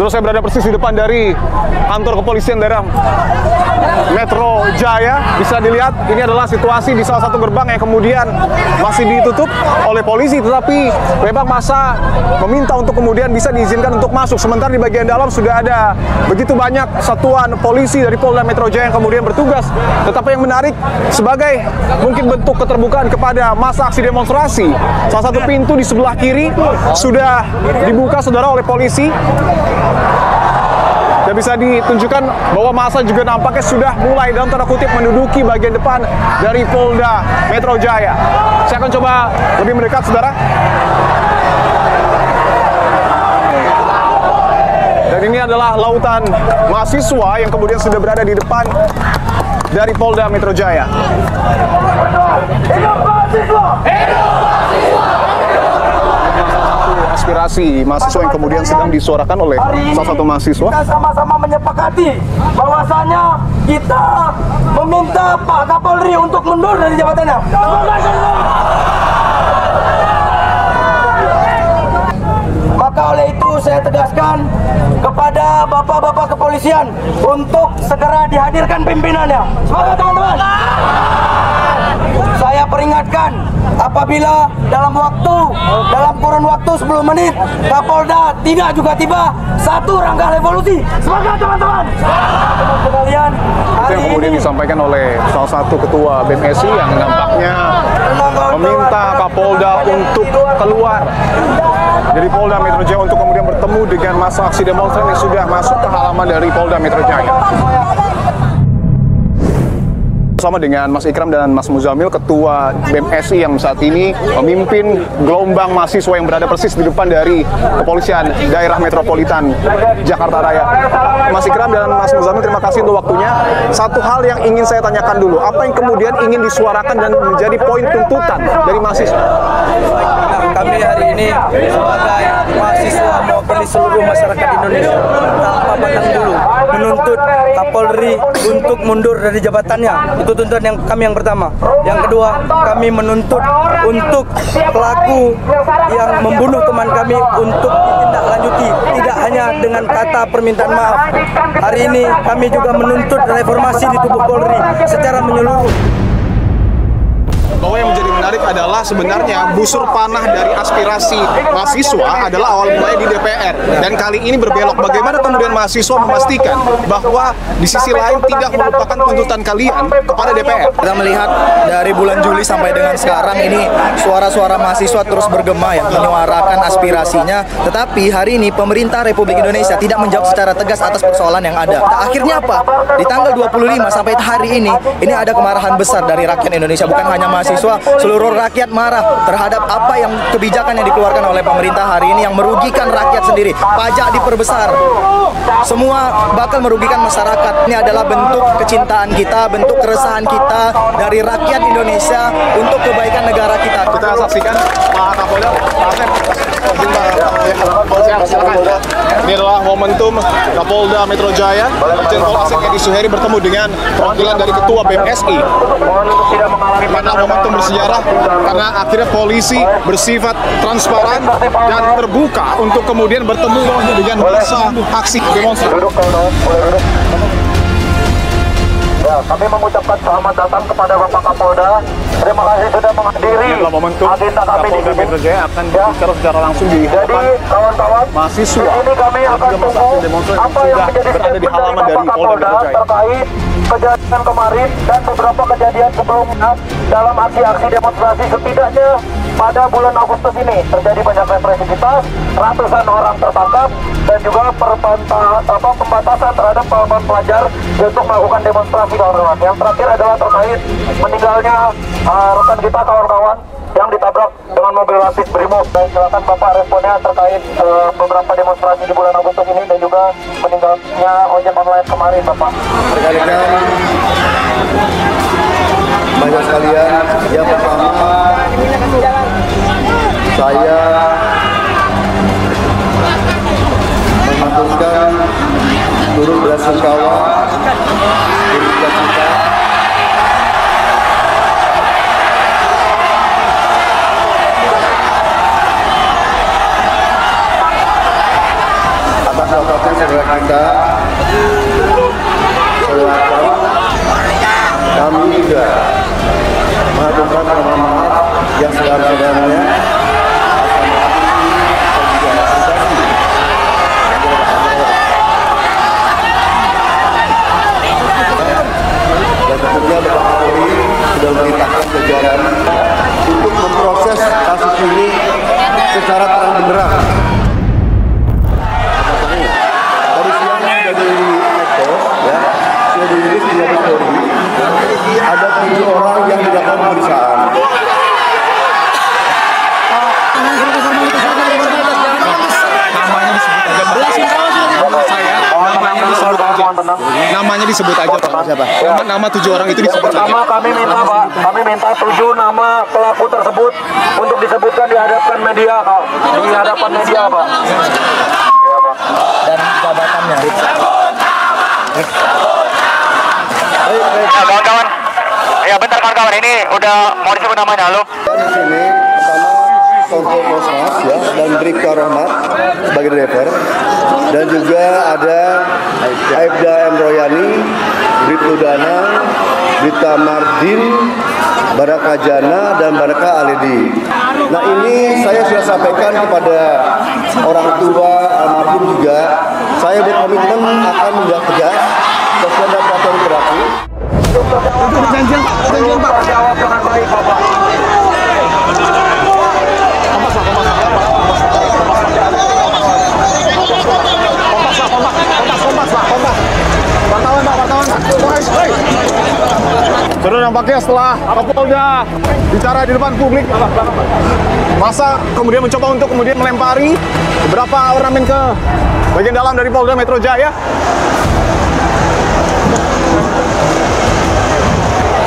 Betul, saya berada persis di depan dari kantor kepolisian daerah Metro Jaya. Bisa dilihat ini adalah situasi di salah satu gerbang yang kemudian masih ditutup oleh polisi, tetapi memang masa meminta untuk kemudian bisa diizinkan untuk masuk. Sementara di bagian dalam sudah ada begitu banyak satuan polisi dari Polda Metro Jaya yang kemudian bertugas. Tetapi yang menarik, sebagai mungkin bentuk keterbukaan kepada masa aksi demonstrasi, salah satu pintu di sebelah kiri sudah dibuka, saudara, oleh polisi. Dan bisa ditunjukkan bahwa masa juga nampaknya sudah mulai dalam tanda kutip menduduki bagian depan dari Polda Metro Jaya. Saya akan coba lebih mendekat, saudara. Dan ini adalah lautan mahasiswa yang kemudian sudah berada di depan dari Polda Metro Jaya. Hidup mahasiswa! Hidup mahasiswa! Aspirasi mahasiswa yang kemudian sedang disuarakan oleh salah satu mahasiswa. Kita sama-sama menyepakati bahwasanya kita meminta Pak Kapolri untuk mundur dari jabatannya. Maka oleh itu saya tegaskan kepada bapak-bapak kepolisian untuk segera dihadirkan pimpinannya. Semangat teman-teman! Saya peringatkan, apabila dalam kurun waktu 10 menit Kapolda tidak juga tiba, satu rangka revolusi. Semangat teman-teman! Sekalian, Itu yang kemudian disampaikan oleh salah satu ketua BMSI yang nampaknya meminta Kapolda untuk keluar dari Polda Metro Jaya untuk kemudian bertemu dengan massa aksi demonstran yang sudah masuk ke halaman dari Polda Metro Jaya. Bersama dengan Mas Ikram dan Mas Muzamil, Ketua BMSI yang saat ini memimpin gelombang mahasiswa yang berada persis di depan dari Kepolisian Daerah Metropolitan Jakarta Raya. Mas Ikram dan Mas Muzamil, terima kasih untuk waktunya. Satu hal yang ingin saya tanyakan dulu, apa yang kemudian ingin disuarakan dan menjadi poin tuntutan dari mahasiswa? Kami hari ini sebagai mahasiswa mewakili seluruh masyarakat Indonesia tanpa pandang bulu menuntut Kapolri untuk mundur dari jabatannya. Itu tuntutan yang pertama. Yang kedua, kami menuntut untuk pelaku yang membunuh teman kami untuk ditindaklanjuti, tidak hanya dengan kata permintaan maaf. Hari ini kami juga menuntut reformasi di tubuh Polri secara menyeluruh. Bahwa yang menjadi menarik adalah sebenarnya busur panah dari aspirasi mahasiswa adalah awal mulai di DPR, dan kali ini berbelok. Bagaimana kemudian mahasiswa memastikan bahwa di sisi lain tidak melupakan tuntutan kalian kepada DPR? Kita melihat dari bulan Juli sampai dengan sekarang ini suara-suara mahasiswa terus bergema ya, menyuarakan aspirasinya. Tetapi hari ini pemerintah Republik Indonesia tidak menjawab secara tegas atas persoalan yang ada. Nah, akhirnya apa? Di tanggal 25 sampai hari ini ada kemarahan besar dari rakyat Indonesia, bukan hanya mahasiswa. Seluruh rakyat marah terhadap apa yang kebijakan yang dikeluarkan oleh pemerintah hari ini yang merugikan rakyat sendiri. Pajak diperbesar, semua bakal merugikan masyarakat. Ini adalah bentuk kecintaan kita, bentuk keresahan kita dari rakyat Indonesia untuk kebaikan negara kita. Kita saksikan Pak Kapolda, Pak Asep. Silakan. Ini adalah momentum Kapolda Metro Jaya, Irjen Pol Asep Edi Suheri bertemu dengan perwakilan dari Ketua BMSI. Mana momentum bersejarah karena akhirnya polisi bersifat transparan dan terbuka untuk kemudian bertemu dengan massa aksi demonstrasi. Ya, kami mengucapkan selamat datang kepada Bapak Kapolda. Terima kasih sudah menghadiri Momentum agenda kami di Kapolda sini. Metro Jaya akan berbicara secara langsung di Jadi hadapan kawan-kawan, mahasiswa. di sini kami akan tunggu apa yang menjadi berada di halaman dari Bapak Polda Kapolda Metro Jaya terkait kejadian kemarin dan beberapa kejadian sebelumnya dalam aksi-aksi demonstrasi. Setidaknya pada bulan Agustus ini terjadi banyak represivitas, ratusan orang tertangkap, dan juga pembatasan terhadap kawan-kawan pelajar untuk melakukan demonstrasi, kawan-kawan. Yang terakhir adalah terkait meninggalnya rekan kita, kawan-kawan, yang ditabrak dengan mobil Rapid Brimob. Dan silakan Bapak responnya terkait beberapa demonstrasi di bulan Agustus ini dan juga meninggalnya ojek online kemarin, Bapak. Rekan-rekan, banyak sekalian, yang pertama saya mengaturkan turut belasungkawa berduka cita atas wafatnya yang sekarang-sekarangnya dan tentunya Bapak Kapolri sudah memerintahkan jajaran untuk memproses kasus ini secara terang-benderang. Tadi siang dari Eko, ya, sudah dirilis di Mabes Polri, ada 7 orang yang dilakukan pemeriksaan. Namanya disebut aja Pak. Siapa? Nama 7 orang itu disebut aja. Pertama kami minta Pak, kami minta 7 nama pelaku tersebut untuk disebutkan di hadapan media, Pak. Di hadapan media, Pak. Dan jabatannya. Ya, kawan-kawan. Ya, bentar kawan-kawan, ini udah mau disebut namanya, halo. Di sini pertama Kompol Kosmas ya dan Bribka Rahmat sebagai driver, dan juga ada Aibda M. Royani, Bribtu Dana, Brita Mardin, Baraka Jana, dan Baraka Aledi. Nah, ini saya sudah sampaikan kepada orang tua almarhum juga. Saya berkomitmen akan menindak tegas sesuai dengan peraturan berlaku. Perjanjian Pak. Jawab dengan baik, Bapak. Sudah nampaknya setelah Kapolda bicara di depan publik, masa kemudian mencoba untuk kemudian melempari beberapa ornamen ke bagian dalam dari Polda Metro Jaya.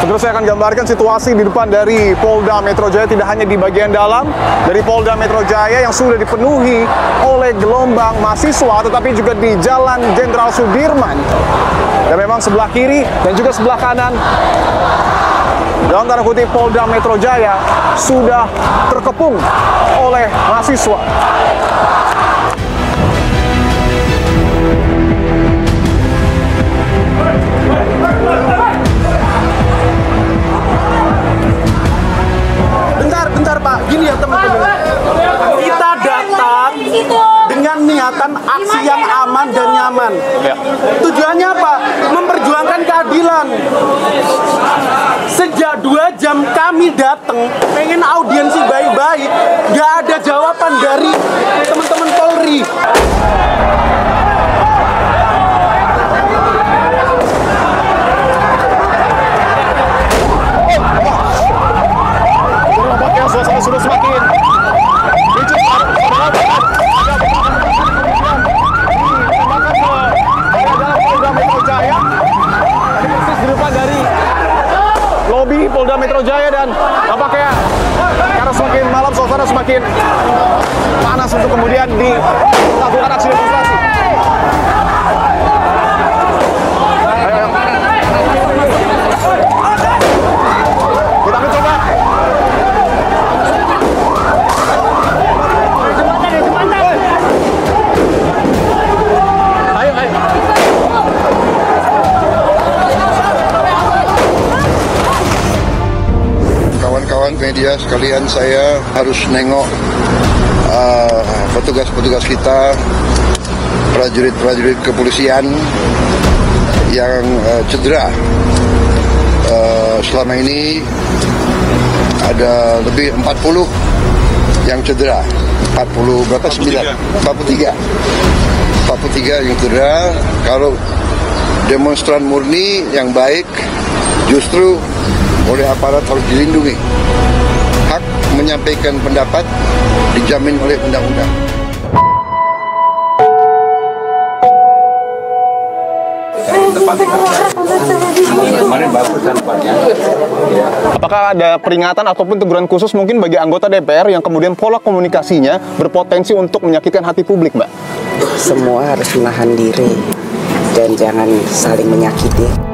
Segera saya akan gambarkan situasi di depan dari Polda Metro Jaya, tidak hanya di bagian dalam dari Polda Metro Jaya yang sudah dipenuhi oleh gelombang mahasiswa, tetapi juga di Jalan Jenderal Sudirman. Dan memang sebelah kiri dan juga sebelah kanan dalam tanda kutip Polda Metro Jaya sudah terkepung oleh mahasiswa. Bentar Pak, gini ya teman-teman. Kita datang dengan niatan aksi yang aman dan nyaman. Tujuannya apa? Memperjuangkan keadilan. Sejak 2 jam kami datang, pengen audiensi baik-baik, gak ada jawaban dari teman-teman Polri. Suasana sudah semakin ricuh. Polda Metro Jaya. Ini persis di depan dari lobi Polda Metro Jaya, dan nampaknya karena semakin malam suasana semakin panas untuk kemudian dilakukan aksi demonstrasi. Kita akan coba. Kawan-kawan media sekalian, saya harus nengok petugas-petugas kita, prajurit-prajurit kepolisian yang cedera. Selama ini ada lebih 40 yang cedera. 40 berapa? 43 yang cedera. Kalau demonstran murni yang baik justru oleh aparat harus dilindungi. Hak menyampaikan pendapat dijamin oleh undang-undang. Apakah ada peringatan ataupun teguran khusus mungkin bagi anggota DPR yang kemudian pola komunikasinya berpotensi untuk menyakitkan hati publik, Mbak? Semua harus menahan diri dan jangan saling menyakiti.